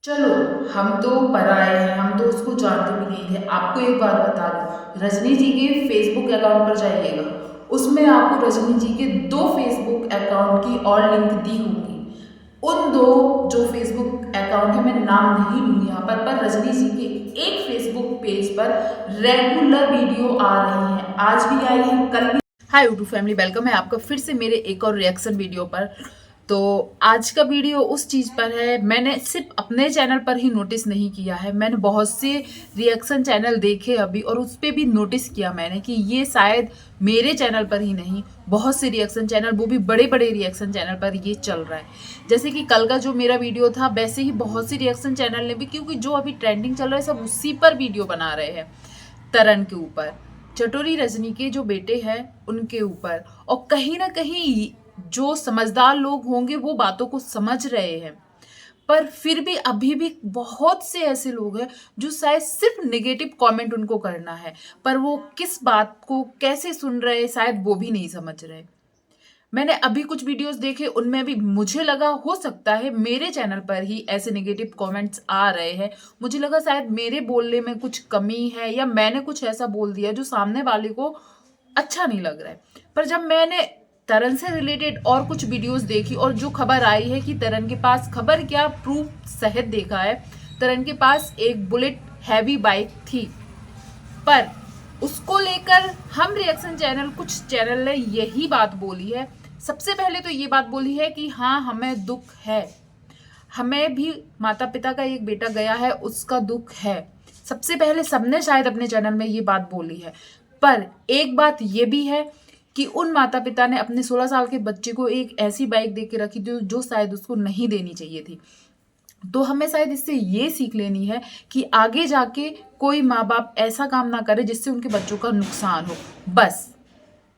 चलो, हम तो पराए हैं, हम तो उसको जानते भी नहीं थे। आपको एक बात बता दूं, रजनी जी के फेसबुक अकाउंट पर जाइएगा, उसमें आपको रजनी जी के दो फेसबुक अकाउंट की और लिंक दी होगी। उन दो जो फेसबुक अकाउंट है, मैं नाम नहीं लूंगी यहाँ पर रजनी जी के एक फेसबुक पेज पर रेगुलर वीडियो आ रही है, आज भी आई है, कल भी। हाय यूट्यूब फैमिली, वेलकम है आपका फिर से मेरे एक और रिएक्शन वीडियो पर। तो आज का वीडियो उस चीज़ पर है, मैंने सिर्फ अपने चैनल पर ही नोटिस नहीं किया है, मैंने बहुत से रिएक्शन चैनल देखे अभी और उस पर भी नोटिस किया मैंने कि ये शायद मेरे चैनल पर ही नहीं, बहुत से रिएक्शन चैनल, वो भी बड़े बड़े रिएक्शन चैनल पर ये चल रहा है। जैसे कि कल का जो मेरा वीडियो था, वैसे ही बहुत से रिएक्शन चैनल ने भी, क्योंकि जो अभी ट्रेंडिंग चल रहा है सब उसी पर वीडियो बना रहे हैं, तरन के ऊपर, चटोरी रजनी के जो बेटे हैं उनके ऊपर। और कहीं ना कहीं जो समझदार लोग होंगे वो बातों को समझ रहे हैं, पर फिर भी अभी भी बहुत से ऐसे लोग हैं जो शायद सिर्फ नेगेटिव कमेंट उनको करना है, पर वो किस बात को कैसे सुन रहे हैं शायद वो भी नहीं समझ रहे। मैंने अभी कुछ वीडियोस देखे, उनमें भी मुझे लगा हो सकता है मेरे चैनल पर ही ऐसे नेगेटिव कमेंट्स आ रहे हैं, मुझे लगा शायद मेरे बोलने में कुछ कमी है या मैंने कुछ ऐसा बोल दिया जो सामने वाले को अच्छा नहीं लग रहा है। पर जब मैंने तरन से रिलेटेड और कुछ वीडियोस देखी और जो खबर आई है कि तरन के पास, खबर क्या प्रूफ सहित देखा है, तरन के पास एक बुलेट हैवी बाइक थी, पर उसको लेकर हम रिएक्शन चैनल, कुछ चैनल ने यही बात बोली है। सबसे पहले तो ये बात बोली है कि हाँ हमें दुख है, हमें भी माता पिता का एक बेटा गया है उसका दुख है। सबसे पहले सबने शायद अपने चैनल में ये बात बोली है, पर एक बात ये भी है कि उन माता पिता ने अपने 16 साल के बच्चे को एक ऐसी बाइक दे के रखी थी जो शायद उसको नहीं देनी चाहिए थी। तो हमें शायद इससे ये सीख लेनी है कि आगे जाके कोई माँ बाप ऐसा काम ना करे जिससे उनके बच्चों का नुकसान हो, बस।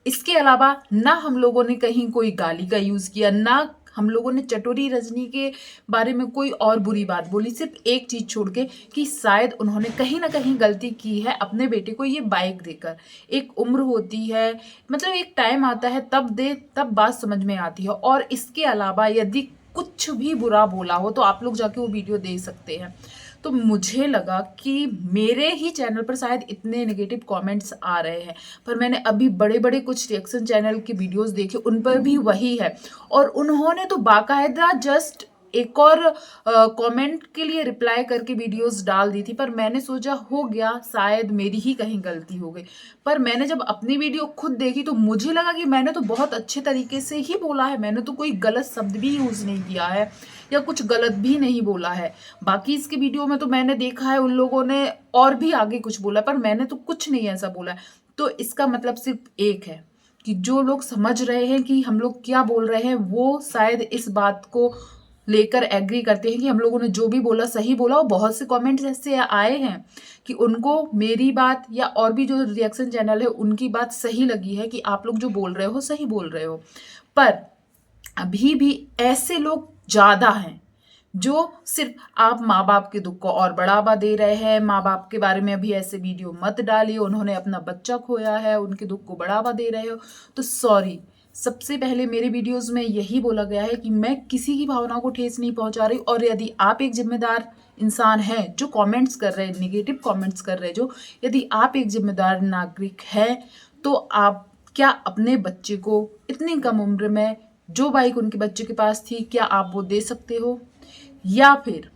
इसके अलावा ना हम लोगों ने कहीं कोई गाली का यूज़ किया, ना हम लोगों ने चटोरी रजनी के बारे में कोई और बुरी बात बोली, सिर्फ एक चीज़ छोड़ के कि शायद उन्होंने कहीं ना कहीं गलती की है अपने बेटे को ये बाइक देकर। एक उम्र होती है, मतलब एक टाइम आता है तब दे, तब बात समझ में आती है। और इसके अलावा यदि कुछ भी बुरा बोला हो तो आप लोग जाके वो वीडियो देख सकते हैं। तो मुझे लगा कि मेरे ही चैनल पर शायद इतने नेगेटिव कमेंट्स आ रहे हैं, पर मैंने अभी बड़े बड़े कुछ रिएक्शन चैनल के वीडियोस देखे, उन पर भी वही है। और उन्होंने तो बाकायदा जस्ट एक और कमेंट के लिए रिप्लाई करके वीडियोस डाल दी थी, पर मैंने सोचा हो गया शायद मेरी ही कहीं गलती हो गई। पर मैंने जब अपनी वीडियो खुद देखी तो मुझे लगा कि मैंने तो बहुत अच्छे तरीके से ही बोला है, मैंने तो कोई गलत शब्द भी यूज़ नहीं किया है या कुछ गलत भी नहीं बोला है। बाकी इसके वीडियो में तो मैंने देखा है उन लोगों ने और भी आगे कुछ बोला, पर मैंने तो कुछ नहीं ऐसा बोला है। तो इसका मतलब सिर्फ एक है कि जो लोग समझ रहे हैं कि हम लोग क्या बोल रहे हैं, वो शायद इस बात को लेकर एग्री करते हैं कि हम लोगों ने जो भी बोला सही बोला। और बहुत से कमेंट्स ऐसे आए हैं कि उनको मेरी बात या और भी जो रिएक्शन चैनल है उनकी बात सही लगी है कि आप लोग जो बोल रहे हो सही बोल रहे हो। पर अभी भी ऐसे लोग ज़्यादा हैं जो सिर्फ आप माँ बाप के दुख को और बढ़ावा दे रहे हैं, माँ बाप के बारे में अभी ऐसे वीडियो मत डालिए, उन्होंने अपना बच्चा खोया है, उनके दुख को बढ़ावा दे रहे हो। तो सॉरी, सबसे पहले मेरे वीडियोस में यही बोला गया है कि मैं किसी की भावना को ठेस नहीं पहुंचा रही। और यदि आप एक जिम्मेदार इंसान हैं जो कमेंट्स कर रहे हैं, नेगेटिव कमेंट्स कर रहे हैं, जो यदि आप एक जिम्मेदार नागरिक हैं तो आप क्या अपने बच्चे को इतनी कम उम्र में जो बाइक उनके बच्चे के पास थी, क्या आप वो दे सकते हो? या फिर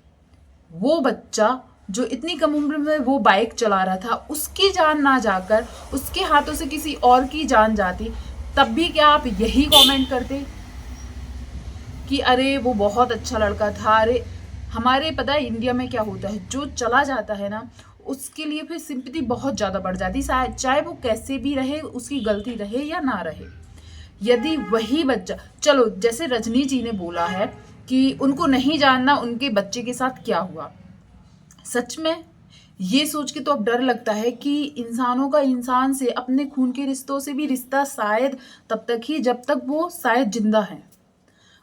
वो बच्चा जो इतनी कम उम्र में वो बाइक चला रहा था, उसकी जान ना जाकर उसके हाथों से किसी और की जान जाती, तब भी क्या आप यही कमेंट करते कि अरे वो बहुत अच्छा लड़का था? अरे हमारे पता है इंडिया में क्या होता है, जो चला जाता है ना उसके लिए फिर सिंपैथी बहुत ज़्यादा बढ़ जाती है, चाहे वो कैसे भी रहे, उसकी गलती रहे या ना रहे। यदि वही बच्चा, चलो जैसे रजनी जी ने बोला है कि उनको नहीं जानना उनके बच्चे के साथ क्या हुआ, सच में ये सोच के तो अब डर लगता है कि इंसानों का इंसान से, अपने खून के रिश्तों से भी रिश्ता शायद तब तक ही जब तक वो शायद जिंदा है।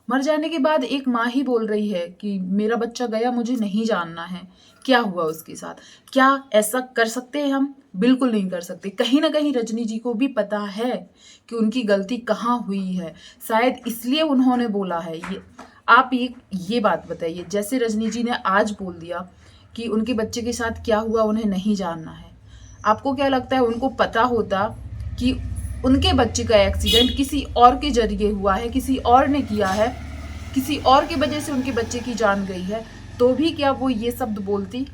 मर जाने के बाद एक माँ ही बोल रही है कि मेरा बच्चा गया, मुझे नहीं जानना है क्या हुआ उसके साथ। क्या ऐसा कर सकते हैं हम? बिल्कुल नहीं कर सकते। कहीं ना कहीं रजनी जी को भी पता है कि उनकी गलती कहाँ हुई है, शायद इसलिए उन्होंने बोला है ये। आप ये बात बताइए, जैसे रजनी जी ने आज बोल दिया कि उनके बच्चे के साथ क्या हुआ उन्हें नहीं जानना है, आपको क्या लगता है उनको पता होता कि उनके बच्चे का एक्सीडेंट किसी और के जरिए हुआ है, किसी और ने किया है, किसी और की वजह से उनके बच्चे की जान गई है, तो भी क्या वो ये शब्द बोलती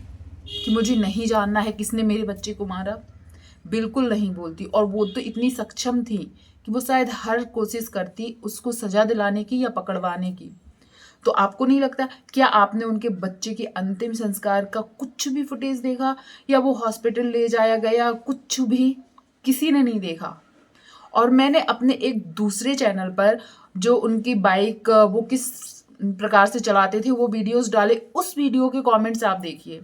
कि मुझे नहीं जानना है किसने मेरे बच्चे को मारा? बिल्कुल नहीं बोलती। और वो तो इतनी सक्षम थी कि वो शायद हर कोशिश करती उसको सजा दिलाने की या पकड़वाने की। तो आपको नहीं लगता, क्या आपने उनके बच्चे के अंतिम संस्कार का कुछ भी फुटेज देखा, या वो हॉस्पिटल ले जाया गया, कुछ भी किसी ने नहीं देखा? और मैंने अपने एक दूसरे चैनल पर जो उनकी बाइक वो किस प्रकार से चलाते थे वो वीडियोस डाले, उस वीडियो के कमेंट्स आप देखिए,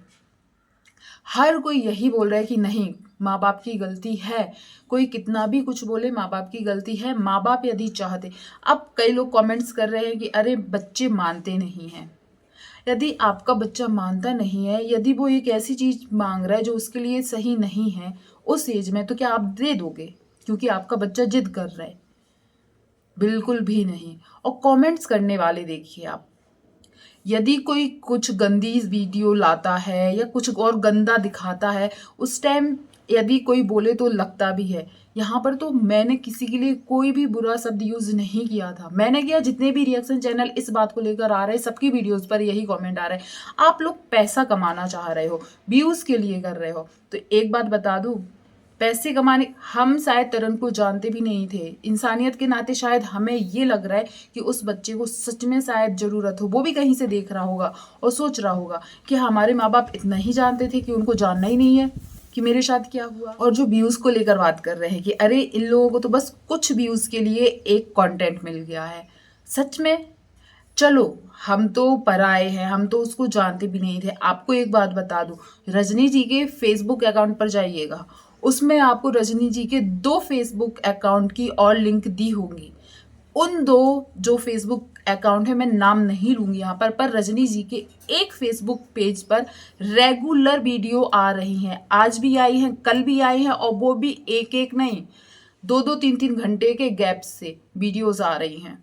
हर कोई यही बोल रहा है कि नहीं, माँ बाप की गलती है। कोई कितना भी कुछ बोले, माँ बाप की गलती है, माँ बाप यदि चाहते। अब कई लोग कमेंट्स कर रहे हैं कि अरे बच्चे मानते नहीं हैं। यदि आपका बच्चा मानता नहीं है, यदि वो एक ऐसी चीज मांग रहा है जो उसके लिए सही नहीं है उस एज में, तो क्या आप दे दोगे क्योंकि आपका बच्चा जिद कर रहा है? बिल्कुल भी नहीं। और कमेंट्स करने वाले देखिए आप, यदि कोई कुछ गंदी वीडियो लाता है या कुछ और गंदा दिखाता है, उस टाइम यदि कोई बोले तो लगता भी है। यहाँ पर तो मैंने किसी के लिए कोई भी बुरा शब्द यूज नहीं किया था। मैंने किया, जितने भी रिएक्शन चैनल इस बात को लेकर आ रहे हैं सबकी वीडियोस पर यही कमेंट आ रहा है, आप लोग पैसा कमाना चाह रहे हो, व्यूज के लिए कर रहे हो। तो एक बात बता दूं, पैसे कमाने, हम शायद तरन को जानते भी नहीं थे, इंसानियत के नाते शायद हमें ये लग रहा है कि उस बच्चे को सच में शायद ज़रूरत हो। वो भी कहीं से देख रहा होगा और सोच रहा होगा कि हमारे माँ बाप इतना ही जानते थे कि उनको जानना ही नहीं है कि मेरे साथ क्या हुआ। और जो व्यूज़ को लेकर बात कर रहे हैं कि अरे इन लोगों को तो बस कुछ व्यूज़ के लिए एक कंटेंट मिल गया है, सच में चलो हम तो पराए हैं, हम तो उसको जानते भी नहीं थे। आपको एक बात बता दूं, रजनी जी के फेसबुक अकाउंट पर जाइएगा, उसमें आपको रजनी जी के 2 फेसबुक अकाउंट की और लिंक दी होंगी। उन 2 जो फेसबुक अकाउंट है, मैं नाम नहीं लूंगी यहाँ पर रजनी जी के एक फेसबुक पेज पर रेगुलर वीडियो आ रही हैं। आज भी आई हैं, कल भी आई हैं, और वो भी एक एक नहीं, 2-2 3-3 घंटे के गैप से वीडियोस आ रही हैं।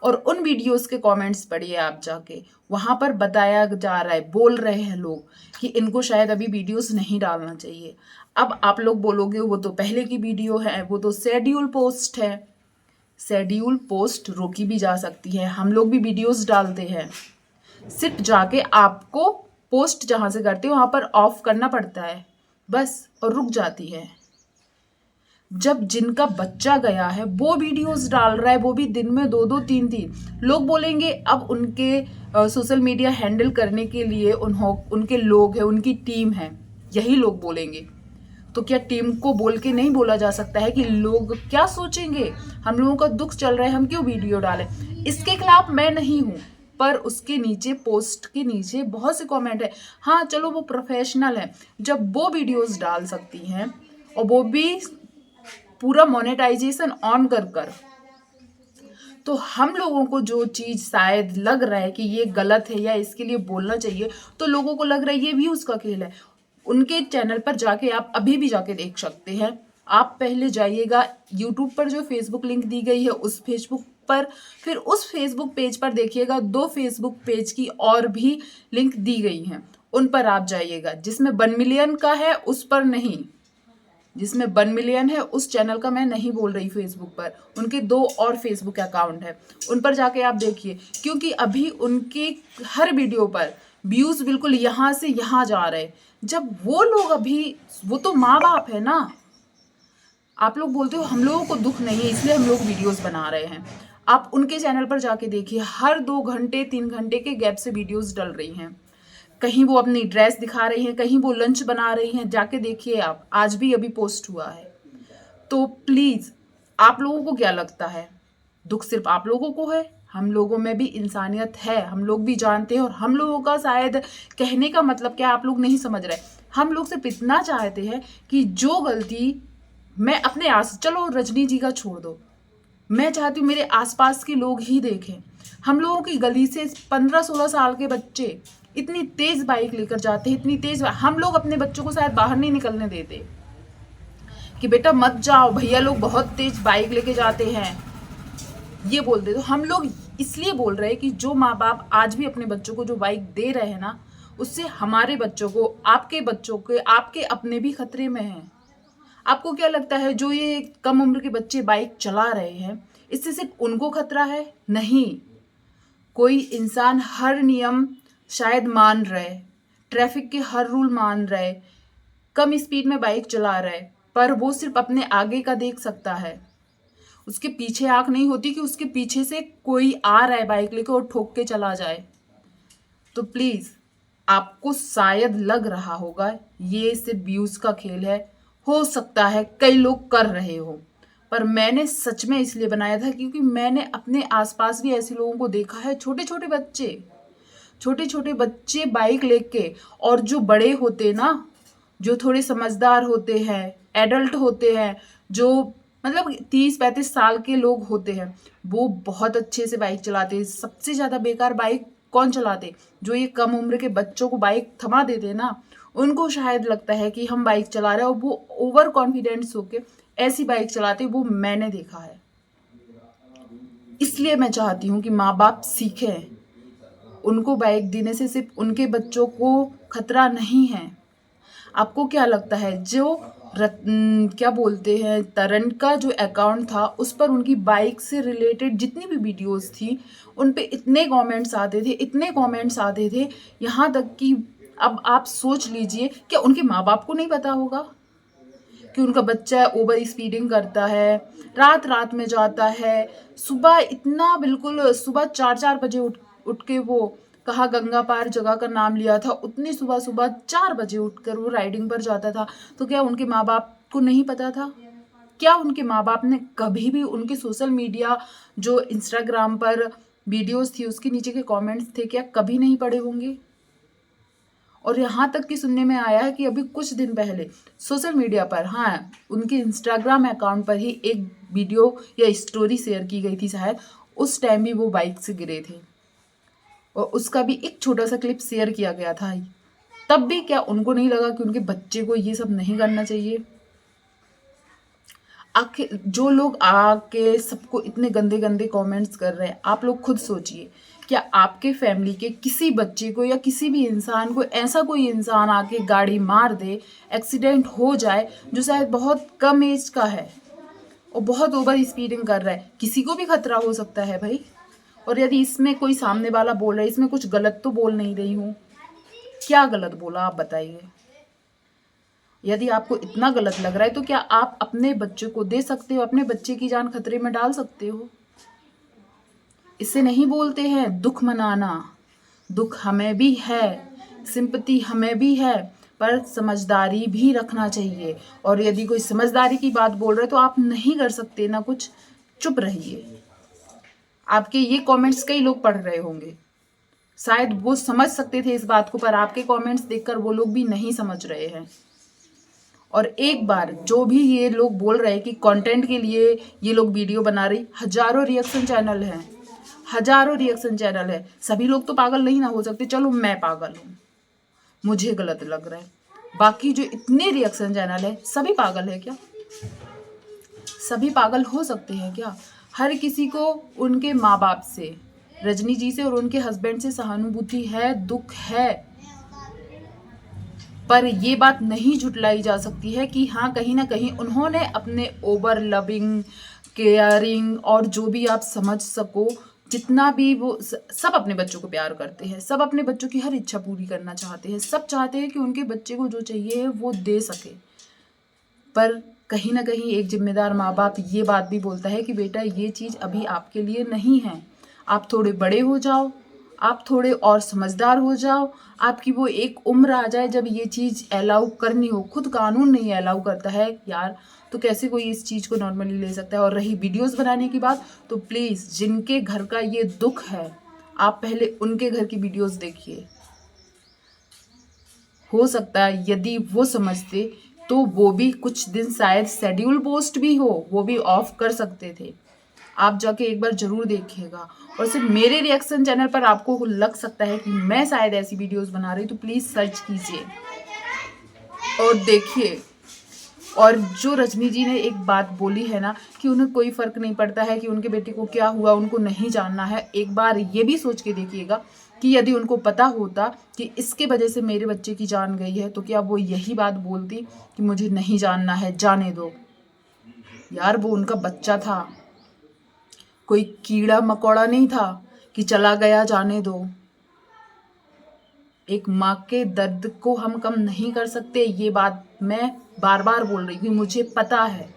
और उन वीडियोस के कमेंट्स पढ़िए आप जाके, वहां पर बताया जा रहा है, बोल रहे हैं लोग कि इनको शायद अभी वीडियोस नहीं डालना चाहिए। अब आप लोग बोलोगे वो तो पहले की वीडियो है, वो तो शेड्यूल पोस्ट है। शेड्यूल पोस्ट रोकी भी जा सकती है, हम लोग भी वीडियोस डालते हैं, सिर्फ जाके आपको पोस्ट जहां से करते हो वहां पर ऑफ करना पड़ता है बस, और रुक जाती है। जब जिनका बच्चा गया है वो वीडियोस डाल रहा है, वो भी दिन में 2-2 3-3, लोग बोलेंगे अब उनके सोशल मीडिया हैंडल करने के लिए उनके लोग हैं, उनकी टीम है, यही लोग बोलेंगे। तो क्या टीम को बोल के नहीं बोला जा सकता है कि लोग क्या सोचेंगे, हम लोगों का दुख चल रहा है, हम क्यों वीडियो डालें? इसके खिलाफ मैं नहीं हूं, पर उसके नीचे, पोस्ट के नीचे बहुत से कमेंट है। हाँ चलो वो प्रोफेशनल है, जब वो वीडियोस डाल सकती हैं और वो भी पूरा मोनेटाइजेशन ऑन कर कर, तो हम लोगों को जो चीज शायद लग रहा है कि ये गलत है या इसके लिए बोलना चाहिए, तो लोगों को लग रहा है ये भी उसका खेल है। उनके चैनल पर जाके आप अभी भी जाके देख सकते हैं। आप पहले जाइएगा यूट्यूब पर, जो फेसबुक लिंक दी गई है उस फेसबुक पर, फिर उस फेसबुक पेज पर देखिएगा 2 फेसबुक पेज की और भी लिंक दी गई हैं, उन पर आप जाइएगा। जिसमें 1 मिलियन का है उस पर नहीं, जिसमें 1 मिलियन है उस चैनल का मैं नहीं बोल रही फेसबुक पर, उनके 2 और फेसबुक अकाउंट है, उन पर जाके आप देखिए। क्योंकि अभी उनके हर वीडियो पर व्यूज बिल्कुल यहाँ से यहाँ जा रहे, जब वो लोग अभी, वो तो माँ बाप है ना। आप लोग बोलते हो हम लोगों को दुख नहीं है इसलिए हम लोग वीडियोस बना रहे हैं, आप उनके चैनल पर जाके देखिए, हर 2 घंटे 3 घंटे के गैप से वीडियोस डल रही हैं। कहीं वो अपनी ड्रेस दिखा रही हैं, कहीं वो लंच बना रही हैं, जाके देखिए आप, आज भी अभी पोस्ट हुआ है। तो प्लीज, आप लोगों को क्या लगता है, दुख सिर्फ आप लोगों को है? हम लोगों में भी इंसानियत है, हम लोग भी जानते हैं। और हम लोगों का शायद कहने का मतलब क्या आप लोग नहीं समझ रहे, हम लोग सिर्फ इतना चाहते हैं कि जो गलती मैं अपने चलो रजनी जी का छोड़ दो, मैं चाहती हूँ मेरे आसपास के लोग ही देखें। हम लोगों की गली से 15-16 साल के बच्चे इतनी तेज बाइक लेकर जाते हैं, इतनी तेज, हम लोग अपने बच्चों को शायद बाहर नहीं निकलने देते कि बेटा मत जाओ, भैया लोग बहुत तेज बाइक लेके जाते हैं, ये बोल दे। तो हम लोग इसलिए बोल रहे हैं कि जो माँ बाप आज भी अपने बच्चों को जो बाइक दे रहे हैं ना, उससे हमारे बच्चों को, आपके बच्चों के, आपके अपने भी खतरे में हैं। आपको क्या लगता है जो ये कम उम्र के बच्चे बाइक चला रहे हैं, इससे सिर्फ उनको खतरा है? नहीं, कोई इंसान हर नियम शायद मान रहा है, ट्रैफिक के हर रूल मान रहा है, कम स्पीड में बाइक चला रहा है, पर वो सिर्फ अपने आगे का देख सकता है। उसके पीछे आंख नहीं होती कि उसके पीछे से कोई आ रहा है बाइक लेकर और ठोक के चला जाए। तो प्लीज, आपको शायद लग रहा होगा ये सिर्फ व्यूज का खेल है, हो सकता है कई लोग कर रहे हो, पर मैंने सच में इसलिए बनाया था क्योंकि मैंने अपने आसपास भी ऐसे लोगों को देखा है, छोटे छोटे बच्चे बाइक लेके, और जो बड़े होते ना, जो थोड़े समझदार होते हैं, एडल्ट होते हैं, जो मतलब 30-35 साल के लोग होते हैं, वो बहुत अच्छे से बाइक चलाते हैं। सबसे ज़्यादा बेकार बाइक कौन चलाते? जो ये कम उम्र के बच्चों को बाइक थमा देते ना, उनको शायद लगता है कि हम बाइक चला रहे हैं, और वो ओवर कॉन्फिडेंस होके ऐसी बाइक चलाते, वो मैंने देखा है। इसलिए मैं चाहती हूँ कि माँ बाप सीखें, उनको बाइक देने से सिर्फ उनके बच्चों को खतरा नहीं है। आपको क्या लगता है जो क्या बोलते हैं, तरन का जो अकाउंट था, उस पर उनकी बाइक से रिलेटेड जितनी भी वीडियोस थी, उन पे इतने कमेंट्स आते थे, यहाँ तक कि अब आप सोच लीजिए, क्या उनके माँ बाप को नहीं पता होगा कि उनका बच्चा ओवर स्पीडिंग करता है, रात रात में जाता है, सुबह इतना बिल्कुल सुबह 4-4 बजे उठ के, वो कहा गंगा पार जगह का नाम लिया था, उतनी सुबह सुबह 4 बजे उठकर वो राइडिंग पर जाता था। तो क्या उनके माँ बाप को नहीं पता था? क्या उनके माँ बाप ने कभी भी उनके सोशल मीडिया जो इंस्टाग्राम पर वीडियोस थी उसके नीचे के कमेंट्स थे, क्या कभी नहीं पढ़े होंगे? और यहाँ तक कि सुनने में आया है कि अभी कुछ दिन पहले सोशल मीडिया पर, हाँ, उनके इंस्टाग्राम अकाउंट पर ही एक वीडियो या स्टोरी शेयर की गई थी शायद, उस टाइम भी वो बाइक से गिरे थे और उसका भी एक छोटा सा क्लिप शेयर किया गया था। तब भी क्या उनको नहीं लगा कि उनके बच्चे को ये सब नहीं करना चाहिए? आखिर जो लोग आके सबको इतने गंदे गंदे कमेंट्स कर रहे हैं, आप लोग खुद सोचिए, क्या आपके फैमिली के किसी बच्चे को या किसी भी इंसान को ऐसा कोई इंसान आके गाड़ी मार दे, एक्सीडेंट हो जाए, जो शायद बहुत कम एज का है और बहुत ओवर स्पीडिंग कर रहा है, किसी को भी खतरा हो सकता है भाई। और यदि इसमें कोई सामने वाला बोल रहा है, इसमें कुछ गलत तो बोल नहीं रही हूँ, क्या गलत बोला आप बताइए? यदि आपको इतना गलत लग रहा है तो क्या आप अपने बच्चे को दे सकते हो, अपने बच्चे की जान खतरे में डाल सकते हो? इसे नहीं बोलते हैं दुख मनाना। दुख हमें भी है, सिंपैथी हमें भी है, पर समझदारी भी रखना चाहिए। और यदि कोई समझदारी की बात बोल रहा है तो आप नहीं कर सकते ना कुछ, चुप रहिए। आपके ये कमेंट्स कई लोग पढ़ रहे होंगे, शायद वो समझ सकते थे इस बात को, पर आपके कमेंट्स देखकर वो लोग भी नहीं समझ रहे हैं। और एक बार जो भी ये लोग बोल रहे हैं कि कंटेंट के लिए ये लोग वीडियो बना रही, हजारों रिएक्शन चैनल है, सभी लोग तो पागल नहीं ना हो सकते। चलो मैं पागल हूँ, मुझे गलत लग रहा है, बाकी जो इतने रिएक्शन चैनल है सभी पागल है क्या? सभी पागल हो सकते हैं क्या? हर किसी को उनके माँ बाप से, रजनी जी से और उनके हस्बैंड से सहानुभूति है, दुख है, पर ये बात नहीं झुटलाई जा सकती है कि हाँ, कहीं ना कहीं उन्होंने अपने ओवर लविंग, केयरिंग और जो भी आप समझ सको, जितना भी वो सब अपने बच्चों को प्यार करते हैं, सब अपने बच्चों की हर इच्छा पूरी करना चाहते हैं, सब चाहते हैं कि उनके बच्चे को जो चाहिए है वो दे सके। पर कहीं ना कहीं एक जिम्मेदार माँ बाप ये बात भी बोलता है कि बेटा ये चीज़ अभी आपके लिए नहीं है, आप थोड़े बड़े हो जाओ, आप थोड़े और समझदार हो जाओ, आपकी वो एक उम्र आ जाए जब ये चीज़ अलाउ करनी हो। खुद कानून नहीं अलाउ करता है यार, तो कैसे कोई इस चीज़ को नॉर्मली ले सकता है? और रही वीडियोस बनाने की बात, तो प्लीज़ जिनके घर का ये दुख है, आप पहले उनके घर की वीडियोस देखिए। हो सकता है यदि वो समझते तो वो भी कुछ दिन शायद शेड्यूल पोस्ट भी हो, वो भी ऑफ कर सकते थे। आप जाके एक बार जरूर देखिएगा। और सिर्फ मेरे रिएक्शन चैनल पर आपको लग सकता है कि मैं शायद ऐसी वीडियोस बना रही, तो प्लीज़ सर्च कीजिए और देखिए और जो रजनी जी ने एक बात बोली है ना कि उन्हें कोई फ़र्क नहीं पड़ता है कि उनके बेटे को क्या हुआ, उनको नहीं जानना है, एक बार ये भी सोच के देखिएगा कि यदि उनको पता होता कि इसके वजह से मेरे बच्चे की जान गई है तो क्या वो यही बात बोलती कि मुझे नहीं जानना है, जाने दो। यार वो उनका बच्चा था, कोई कीड़ा मकोड़ा नहीं था कि चला गया जाने दो। एक माँ के दर्द को हम कम नहीं कर सकते, ये बात मैं बार बार बोल रही हूँ, मुझे पता है।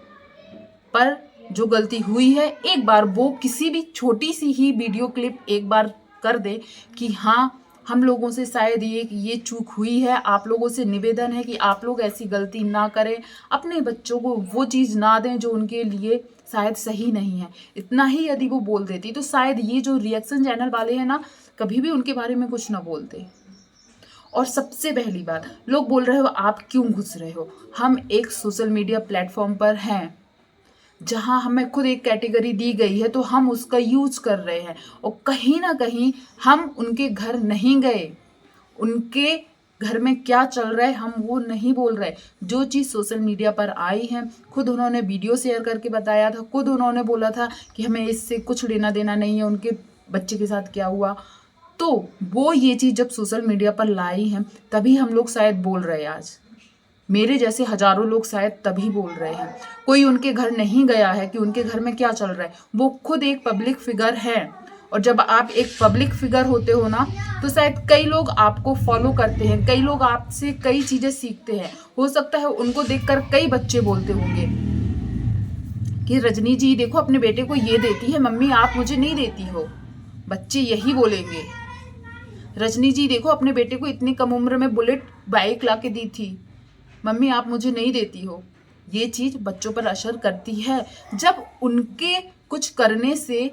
पर जो गलती हुई है एक बार वो किसी भी छोटी सी ही वीडियो क्लिप एक बार कर दे कि हाँ हम लोगों से शायद ये चूक हुई है, आप लोगों से निवेदन है कि आप लोग ऐसी गलती ना करें, अपने बच्चों को वो चीज़ ना दें जो उनके लिए शायद सही नहीं है। इतना ही यदि वो बोल देती तो शायद ये जो रिएक्शन चैनल वाले हैं ना कभी भी उनके बारे में कुछ ना बोलते। और सबसे पहली बात, लोग बोल रहे हो आप क्यों घुस रहे हो, हम एक सोशल मीडिया प्लेटफॉर्म पर हैं जहां हमें खुद एक कैटेगरी दी गई है तो हम उसका यूज कर रहे हैं और कहीं ना कहीं हम उनके घर नहीं गए, उनके घर में क्या चल रहा है हम वो नहीं बोल रहे। जो चीज़ सोशल मीडिया पर आई है खुद उन्होंने वीडियो शेयर करके बताया था, खुद उन्होंने बोला था कि हमें इससे कुछ लेना देना नहीं है उनके बच्चे के साथ क्या हुआ। तो वो ये चीज़ जब सोशल मीडिया पर लाई हैं तभी हम लोग शायद बोल रहे हैं। आज मेरे जैसे हजारों लोग शायद तभी बोल रहे हैं। कोई उनके घर नहीं गया है कि उनके घर में क्या चल रहा है, वो खुद एक पब्लिक फिगर है। और जब आप एक पब्लिक फिगर होते हो ना तो शायद कई लोग आपको फॉलो करते हैं, कई लोग आपसे कई चीज़ें सीखते हैं। हो सकता है उनको देखकर कई बच्चे बोलते होंगे कि रजनी जी देखो अपने बेटे को ये देती है मम्मी, आप मुझे नहीं देती हो। बच्चे यही बोलेंगे। रजनी जी देखो अपने बेटे को इतनी कम उम्र में बुलेट बाइक ला के दी थी, मम्मी आप मुझे नहीं देती हो। ये चीज़ बच्चों पर असर करती है जब उनके कुछ करने से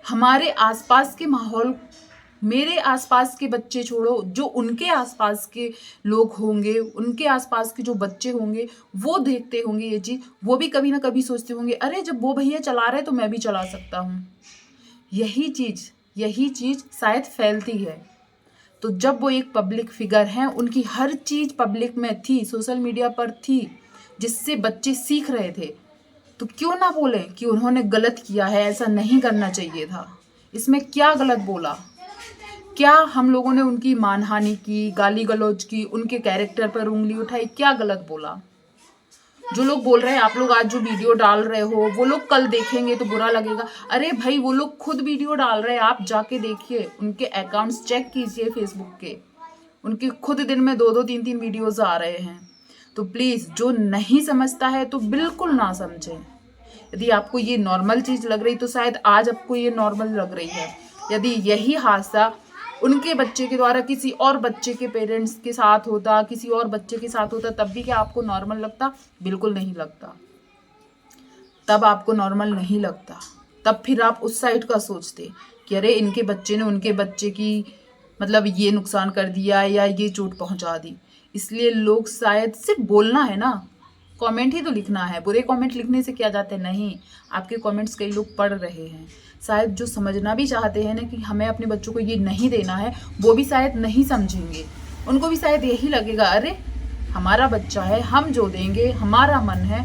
हमारे आसपास के माहौल, मेरे आसपास के बच्चे छोड़ो, जो उनके आसपास के लोग होंगे, उनके आसपास के जो बच्चे होंगे वो देखते होंगे ये चीज़, वो भी कभी ना कभी सोचते होंगे अरे जब वो भैया चला रहे तो मैं भी चला सकता हूँ। यही चीज़ शायद फैलती है। तो जब वो एक पब्लिक फिगर हैं, उनकी हर चीज़ पब्लिक में थी, सोशल मीडिया पर थी, जिससे बच्चे सीख रहे थे, तो क्यों ना बोलें कि उन्होंने गलत किया है, ऐसा नहीं करना चाहिए था। इसमें क्या गलत बोला, क्या हम लोगों ने उनकी मानहानि की, गाली गलौज की, उनके कैरेक्टर पर उंगली उठाई, क्या गलत बोला। जो लोग बोल रहे हैं आप लोग आज जो वीडियो डाल रहे हो वो लोग कल देखेंगे तो बुरा लगेगा, अरे भाई वो लोग खुद वीडियो डाल रहे हैं, आप जाके देखिए, उनके अकाउंट्स चेक कीजिए फेसबुक के, उनके खुद दिन में 2-2 3-3 वीडियोस आ रहे हैं। तो प्लीज़ जो नहीं समझता है तो बिल्कुल ना समझें। यदि आपको ये नॉर्मल चीज़ लग रही तो शायद आज आपको ये नॉर्मल लग रही है। यदि यही हादसा उनके बच्चे के द्वारा किसी और बच्चे के पेरेंट्स के साथ होता, किसी और बच्चे के साथ होता, तब भी क्या आपको नॉर्मल लगता? बिल्कुल नहीं लगता। तब आपको नॉर्मल नहीं लगता। तब फिर आप उस साइड का सोचते कि अरे इनके बच्चे ने उनके बच्चे की मतलब ये नुकसान कर दिया या ये चोट पहुंचा दी। इसलिए लोग शायद सिर्फ बोलना है ना, कमेंट ही तो लिखना है, बुरे कमेंट लिखने से क्या जाते हैं? नहीं, आपके कमेंट्स कई लोग पढ़ रहे हैं। शायद जो समझना भी चाहते हैं ना कि हमें अपने बच्चों को ये नहीं देना है, वो भी शायद नहीं समझेंगे। उनको भी शायद यही लगेगा अरे हमारा बच्चा है, हम जो देंगे हमारा मन है।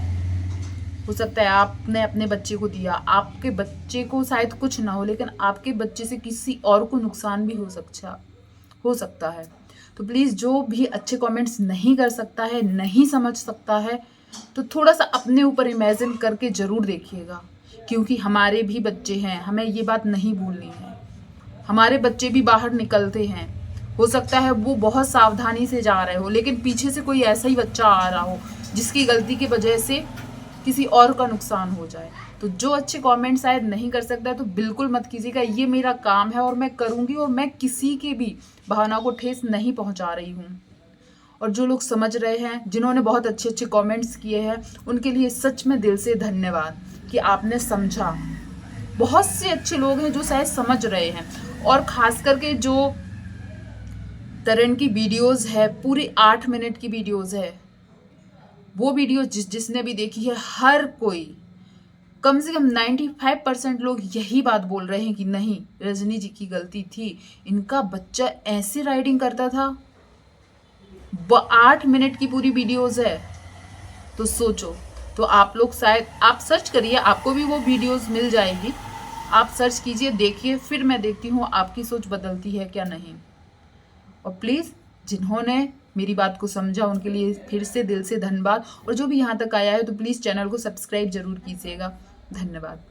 हो सकता है आपने अपने बच्चे को दिया, आपके बच्चे को शायद कुछ ना हो, लेकिन आपके बच्चे से किसी और को नुकसान भी हो सकता है। तो प्लीज़ जो भी अच्छे कमेंट्स नहीं कर सकता है, नहीं समझ सकता है, तो थोड़ा सा अपने ऊपर इमेजिन करके ज़रूर देखिएगा, क्योंकि हमारे भी बच्चे हैं, हमें ये बात नहीं भूलनी है। हमारे बच्चे भी बाहर निकलते हैं, हो सकता है वो बहुत सावधानी से जा रहे हो, लेकिन पीछे से कोई ऐसा ही बच्चा आ रहा हो जिसकी गलती की वजह से किसी और का नुकसान हो जाए। तो जो अच्छे कमेंट शायद नहीं कर सकता है तो बिल्कुल मत कीजिएगा, ये मेरा काम है और मैं करूँगी, और मैं किसी के भी भावना को ठेस नहीं पहुँचा रही हूँ। और जो लोग समझ रहे हैं, जिन्होंने बहुत अच्छे अच्छे कमेंट्स किए हैं, उनके लिए सच में दिल से धन्यवाद कि आपने समझा। बहुत से अच्छे लोग हैं जो शायद समझ रहे हैं, और ख़ास करके जो तरण की वीडियोस है, पूरी 8 मिनट की वीडियोस है, वो वीडियो जिसने भी देखी है, हर कोई कम से कम 95% लोग यही बात बोल रहे हैं कि नहीं रजनी जी की गलती थी, इनका बच्चा ऐसे राइडिंग करता था। 8 मिनट की पूरी वीडियोस है, तो सोचो। तो आप लोग शायद आप सर्च करिए, आपको भी वो वीडियोस मिल जाएगी। आप सर्च कीजिए, देखिए, फिर मैं देखती हूँ आपकी सोच बदलती है क्या नहीं। और प्लीज़ जिन्होंने मेरी बात को समझा उनके लिए फिर से दिल से धन्यवाद, और जो भी यहाँ तक आया है तो प्लीज़ चैनल को सब्सक्राइब जरूर कीजिएगा। धन्यवाद।